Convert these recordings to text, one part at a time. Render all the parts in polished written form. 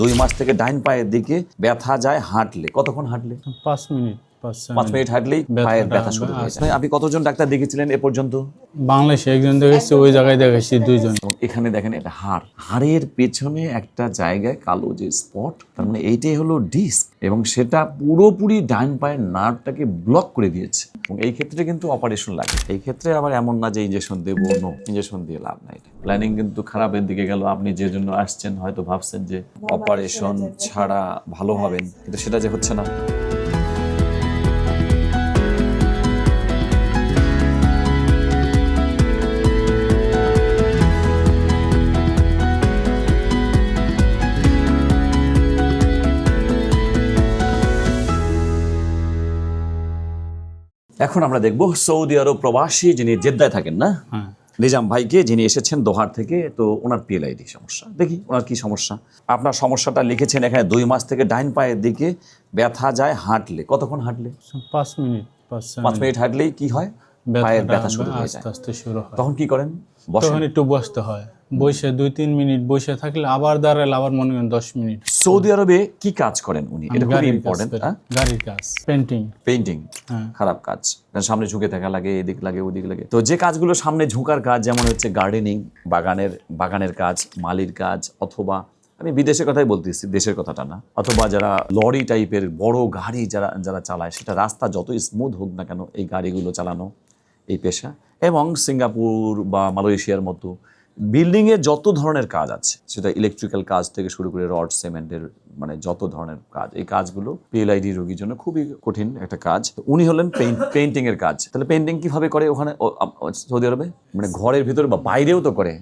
2 মাস থেকে ডাইন পায়ের দিকে ব্যথা যায় হাঁটলে। কতক্ষণ হাঁটলে? 5 মিনিট 5 মিনিট হাঁটলেই পায়ের ব্যথা শুরু হয়ে যায়। আপনি কতজন ডাক্তার দেখেছিলেন এ পর্যন্ত? বাংলাদেশে একজন দেখেছি, ওই জায়গায় দেখেছি দুইজন। এবং এখানে দেখেন এটা হাড়ের পেছনে একটা জায়গায় কালো যে স্পট, তার মানে এইটাই হলো ডিস্ক, এবং সেটা পুরোপুরি ডাইন পায়ের নার্ভটাকে ব্লক করে দিয়েছে। এবং এই ক্ষেত্রে কিন্তু অপারেশন লাগে। এই ক্ষেত্রে আবার এমন না যে ইনজেকশন দেবো, নো, ইনজেকশন দিয়ে লাভ নাই। প্ল্যানিং কিন্তু খারাপের দিকে গেল। আপনি যে জন্য আসছেন হয়তো ভাবছেন যে অপারেশন ছাড়া ভালো হবেন, কিন্তু সেটা যে হচ্ছে না। এখন আমরা দেখব সৌদি আরব প্রবাসী যিনি জেদ্দায় থাকেন না, নিজাম ভাইকে, যিনি এসেছেন দোহার থেকে। তো ওনার পিএলআইডি সমস্যা, দেখি ওনার কি সমস্যা। আপনার সমস্যাটা লিখেছেন এখানে, 2 মাস থেকে ডাইন পায়ের দিকে ব্যথা যায় হাঁটলে। কতক্ষণ হাঁটলে? 5 মিনিট 5 মিনিট হাঁটলেই কি হয়? পায়ের ব্যথা শুরু হয়ে যায়। আস্তে আস্তে শুরু হয়। তখন কি করেন? তখন একটু বসতে হয়, বসে 2-3 মিনিট বসে থাকলে আবার দাঁড়ালে আবার মনে করেন 10 মিনিট। সৌদি আরবে কি কাজ করেন উনি? এটা খুবই ইম্পর্টেন্ট। গাড়ির কাজ, পেইন্টিং। খারাপ কাজ, সামনে ঝুঁকে থাকা লাগে, এদিক লাগে ওদিক লাগে। তো যে কাজগুলো সামনে ঝুঁকার কাজ, যেমন হচ্ছে গার্ডেনিং, বাগানের কাজ, মালির কাজ, অথবা আমি বিদেশের কথাই বলতেছি, দেশের কথাটা না, অথবা যারা লরি টাইপের বড় গাড়ি যারা চালায়, সেটা রাস্তা যতই স্মুথ হোক না কেন, এই গাড়িগুলো চালানো এই পেশা। এবং সিঙ্গাপুর বা মালয়েশিয়ার মতো বিল্ডিংয়ের যত ধরনের কাজ আছে, সেটা ইলেকট্রিক্যাল কাজ থেকে শুরু করে রড সিমেন্টের, মানে যত ধরনের কাজ, এই কাজগুলো পিএলআইডি রোগীর জন্য খুবই কঠিন একটা কাজ। উনি হলেন পেইন্টিং এর কাজ। তাহলে পেইন্টিং কিভাবে করে ওখানে সৌদি আরবে? মানে ঘরের ভিতরে বা বাইরেও তো করে,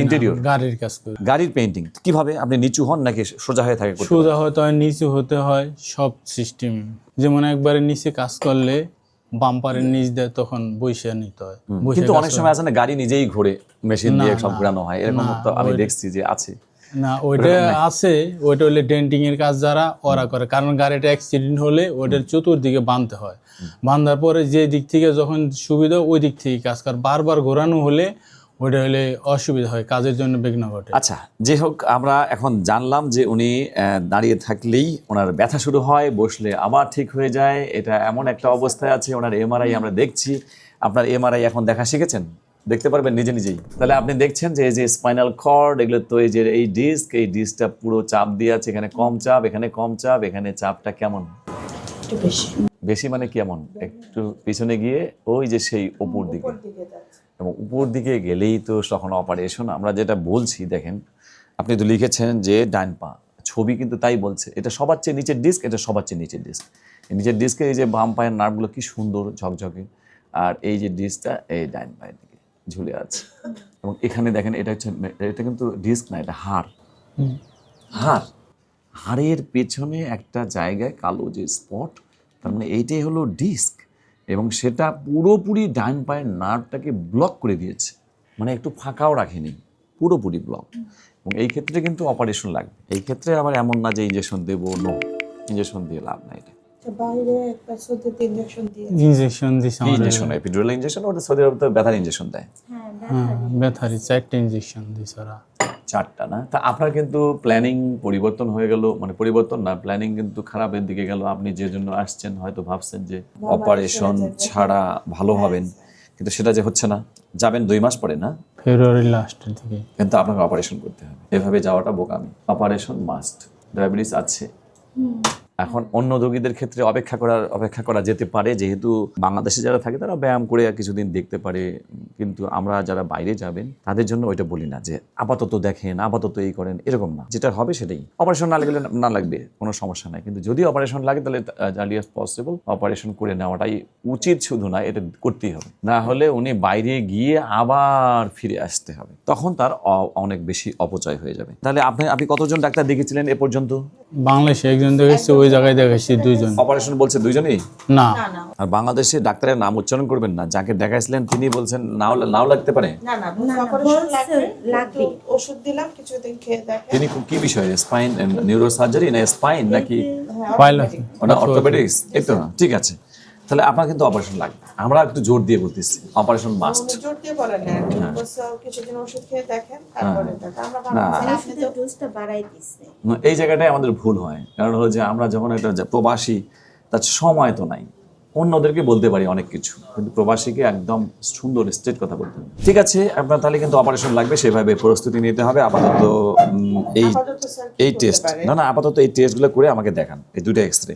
ইন্টেরিয়র গাড়ির কাজ করে। গাড়ির পেইন্টিং কিভাবে? আপনি নিচু হন নাকি সোজা হয়ে থাকে? সোজা হতে হয়, নিচু হতে হয়, সব সিস্টেম। যেমন একবারে নিচে কাজ করলে বাম্পারের নিচ দেয়, তখন বসে নিতে হয়। কিন্তু অনেক সময় আছে না, গাড়ি নিজেই ঘোরে, মেশিন দিয়ে সব ঘোরানো হয়, এরকম তো আমি দেখছি যে আছে। না, ওইটা আছে, ওইটা হলে ডেন্টিং এর কাজ যারা ওরা করে। কারণ গাড়িটা অ্যাক্সিডেন্ট হলে ওইটার চতুর্দিকে বাঁধতে হয়, বাঁধার পরে যে দিক থেকে যখন সুবিধা ওই দিক থেকে কাজ করে। বারবার ঘোরানো হলে ওইটা হলে অসুবিধা হয়, কাজের জন্য বিঘ্ন ঘটে। আচ্ছা, যে হোক, আমরা এখন জানলাম যে উনি দাঁড়িয়ে থাকলেই ওনার ব্যথা শুরু হয়, বসলে আবার ঠিক হয়ে যায়। এটা এমন একটা অবস্থায় আছে। ওনার এমআরআই আমরা দেখছি। আপনার এমআরআই এখন দেখা শিখেছেন, দেখতে পারবেন নিজেই। তাহলে আপনি দেখছেন যে এই যে স্পাইনাল কর্ড, এগুলো তো এই ডিস্কটা পুরো চাপ দিয়ে আছে। এখানে কম চাপ, এখানে কম চাপ, এখানে চাপটা কেমন? বেশি মানে কেমন? একটু পিছনে গিয়ে ওই যে সেই উপর দিকে, এবং উপর দিকে গেলেই তো তখন অপারেশন। আমরা যেটা বলছি, দেখেন আপনি তো লিখেছেন যে ডাইন পা, ছবি কিন্তু তাই বলছে। এটা সবার চেয়ে নিচের ডিস্ক, এটা সবার চেয়ে নিচের ডিস্ক। নিচের ডিস্কের এই যে বাম পায়ের নার্ভগুলো কি সুন্দর ঝকঝকে, আর এই যে ডিস্কটা এই ডাইন পায়ের দিকে ঝুলে আছে। এবং এখানে দেখেন, এটা কিন্তু ডিস্ক না, এটা হাড়ের পেছনে একটা জায়গায় কালো যে স্পট, তার মানে এইটাই হলো ডিস্ক, এবং সেটা পুরোপুরি ডাইন পায়ের নার্ভটাকে ব্লক করে দিয়েছে। মানে একটু ফাঁকাও রাখেনি, পুরোপুরি ব্লক। এবং এই ক্ষেত্রে কিন্তু অপারেশন লাগবে। এই ক্ষেত্রে আবার এমন না যে ইনজেকশন দেবো, নো, ইনজেকশন দিয়ে লাভ নাই। এটা বাইরে একটা সৌদিতে ইনজেকশন ইনজেকশন এপিডুরাল ইনজেকশন, ওটা সৌদি আরব তো ব্যথার ইনজেকশন দেয়। ব্যথারি 4টা ইনজেকশন দিছে ওরা। 4টা না? তা আপনার কিন্তু প্ল্যানিং পরিবর্তন হয়ে গেল, মানে পরিবর্তন না, প্ল্যানিং কিন্তু খারাপের দিকে গেল। আপনি যে জন্য আসছেন হয়তো ভাবছেন যে অপারেশন ছাড়া ভালো হবেন, কিন্তু সেটা যে হচ্ছে না। যাবেন 2 মাস পরে না, ফেব্রুয়ারি লাস্টের দিকে, কিন্তু আপনাকে অপারেশন করতে হবে। এভাবে যাওয়াটা বোকামি। Operation must. ডায়াবেটিস আছে। এখন অন্য রোগীদের ক্ষেত্রে অপেক্ষা করা যেতে পারে, যেহেতু বাংলাদেশে যারা থাকে তারা ব্যায়াম করে কিছুদিন দেখতে পারে। কিন্তু আমরা যারা বাইরে যাবেন তাদের জন্য ওইটা বলি না যে আপাতত দেখেন, আপাতত এই করেন, এরকম না। যেটা হবে সেটাই। অপারেশন না লাগবে, কোনো সমস্যা নাই। কিন্তু যদি অপারেশন লাগে, তাহলে আর্লিয়েস্ট পসিবল অপারেশন করে নেওয়াটাই উচিত। শুধু না, এটা করতেই হবে, না হলে উনি বাইরে গিয়ে আবার ফিরে আসতে হবে, তখন তার অনেক বেশি অপচয় হয়ে যাবে। তাহলে আপনি কতজন ডাক্তার দেখেছিলেন এ পর্যন্ত? বাংলাদেশে একজন দেখেছি, ওই জায়গায় দেখেছি দুইজন। অপারেশন বলছে দুইজনই না। আর বাংলাদেশে ডাক্তারের নাম উচ্চারণ করবেন না। যাকে দেখাইছিলেন তিনি বলছেন নাও লাগতে পারে। লাগবে, ওষুধ দিলাম, কিছুদিন খেয়ে দেখেন। তিনি কি বিষয়ে, স্পাইন নিউরো সার্জারি না স্পাইন নাকি পাইলট অর্থোপেডিক্স? এই তো না, ঠিক আছে। তাহলে আপনার কিন্তু অপারেশন লাগবে, আমরা একটু জোর দিয়ে বলতেছি অপারেশন মাস্ট। উনি জোর দিয়ে বলেন না, বলছে কিছুদিন ওষুধ খেয়ে দেখেন তারপরে দেখা। আমরা ভাবছি আপনি তো ডোজটা বাড়াই দিচ্ছে। এই জায়গাটায় আমাদের ভুল হয়, কারণ হলো যে আমরা যখন একটা প্রবাসী, তার সময় তো নাই, অন্যদেরকে বলতে পারি অনেক কিছু, কিন্তু প্রবাসীকে একদম সুন্দর স্ট্রেট কথা বলতে হবে। ঠিক আছে, আপনার তাহলে কিন্তু অপারেশন লাগবে, সেভাবে প্রস্তুতি নিতে হবে। আপাতত আপাতত স্যার এই টেস্ট না আপাতত এই টেস্টগুলো করে আমাকে দেখান, এই দুটো এক্সরে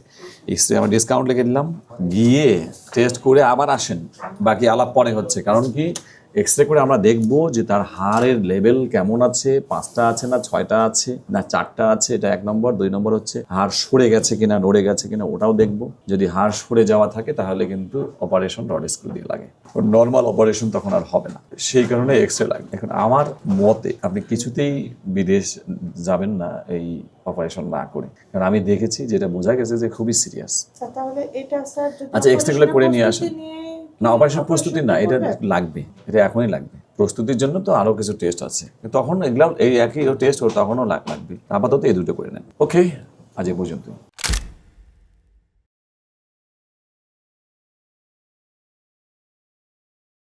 আমার ডিসকাউন্ট লিখে দিলাম, গিয়ে টেস্ট করে আবার আসেন, বাকি আলাপ পরে হচ্ছে। কারণ কি, এক্সরে করে আমরা দেখবো যে তার হাড়ের লেভেল কেমন আছে, 5টা আছে না 6টা আছে না 4টা আছে, এটা 1 নম্বর। 2 নম্বর হচ্ছে হাড় সরে গেছে কিনা, নড়ে গেছে কিনা, ওটাও দেখবো। যদি হাড় সরে যাওয়া থাকে তাহলে কিন্তু অপারেশন রড স্ক্রু দিয়ে লাগে, নর্মাল অপারেশন তখন আর হবে না, সেই কারণে এক্সরে লাগে। এখন আমার মতে আপনি কিছুতেই বিদেশ যাবেন না এই অপারেশন না করে, কারণ আমি দেখেছি যেটা বোঝা গেছে যে খুবই সিরিয়াস। স্যার তাহলে এটা স্যার যদি আচ্ছা, এক্সরেগুলো করে নিয়ে আসেন। নিয়ে না, অপারেশন প্রস্তুতি না, এটা লাগবে, এটা এখনই লাগবে। প্রস্তুতির জন্য তো আরো কিছু টেস্ট আছে, তখন এগুলো এই একই টেস্ট তখনও লাগবে। আপাতত এই দুটো করে নেন। ওকে, আজ এই পর্যন্ত।